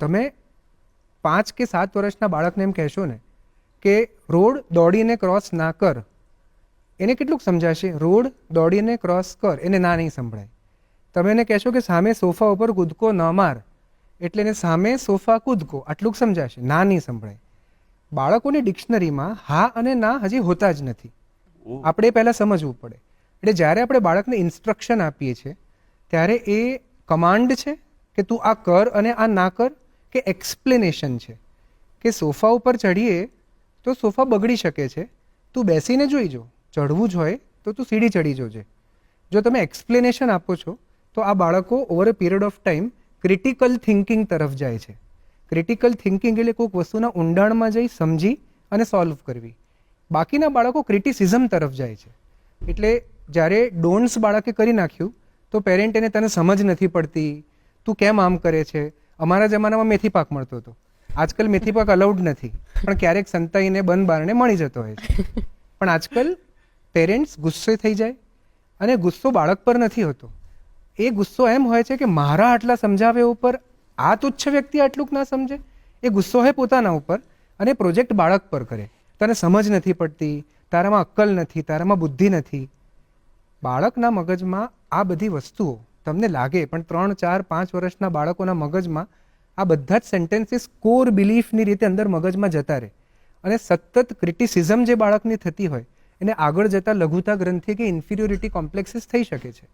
તમે 5 કે 7 વર્ષના બાળકને એમ કહેશો ને કે રોડ દોડીને ક્રોસ ના કર, એને કેટલુંક સમજાશે? રોડ દોડીને ક્રોસ કર, એને ના નહીં સંભળાય. તમે એને કહેશો કે સામે સોફા ઉપર કૂદકો ન માર, એટલે એને સામે સોફા કૂદકો, આટલુંક સમજાશે, ના નહીં સંભળાય. બાળકોની ડિક્શનરીમાં હા અને ના હજી હોતા જ નથી. આપણે પહેલાં સમજવું પડે. એટલે જ્યારે આપણે બાળકને ઇન્સ્ટ્રક્શન આપીએ છીએ ત્યારે એ કમાન્ડ છે કે તું આ કર અને આ ના કર, કે એક્સપ્લેનેશન છે કે સોફા ઉપર ચડીએ તો સોફા બગડી શકે છે, તું બેસીને જોઈ જો, ચડવું જ હોય તો તું સીડી ચડી જોજે. જો તમે એક્સપ્લેનેશન આપો છો તો આ બાળકો over a period of time critical thinking તરફ જાય છે. ક્રિટિકલ થિંકિંગ એટલે કોઈક વસ્તુના ઊંડાણમાં જઈ સમજી અને સોલ્વ કરવી. બાકીના બાળકો ક્રિટિસિઝમ તરફ જાય છે. એટલે જ્યારે ડોન્ટ્સ બાળકે કરી નાખ્યું તો પેરેન્ટ એને તને સમજ નથી પડતી, તું કેમ આમ કરે છે. અમારા જમાનામાં મેથી પાક મળતો હતો, આજકાલ મેથી પાક અલાઉડ નથી, પણ ક્યારેક સંતાઈને બંધ બારણે મળી જતો હોય છે. પણ આજકાલ પેરેન્ટ્સ ગુસ્સે થઈ જાય, અને ગુસ્સો બાળક પર નથી હોતો. એ ગુસ્સો એમ હોય છે કે મારા આટલા સમજાવે ઉપર આ તુચ્છ વ્યક્તિ આટલુંક ના સમજે. એ ગુસ્સો હોય પોતાના ઉપર અને પ્રોજેક્ટ બાળક પર કરે. તને સમજ નથી પડતી, તારામાં અક્કલ નથી, તારામાં બુદ્ધિ નથી. બાળકના મગજમાં આ બધી વસ્તુઓ તમને લાગે, પણ 3, 4, 5 વર્ષના બાળકોના મગજમાં આ બધા જ સેન્ટેન્સીસ કોર બિલીફની રીતે અંદર મગજમાં જતા રહે, અને સતત ક્રિટિસિઝમ જે બાળકની થતી હોય એને આગળ જતા લઘુતા ગ્રંથિ કે ઇન્ફિરિયોરિટી કોમ્પ્લેક્સીસ થઈ શકે છે.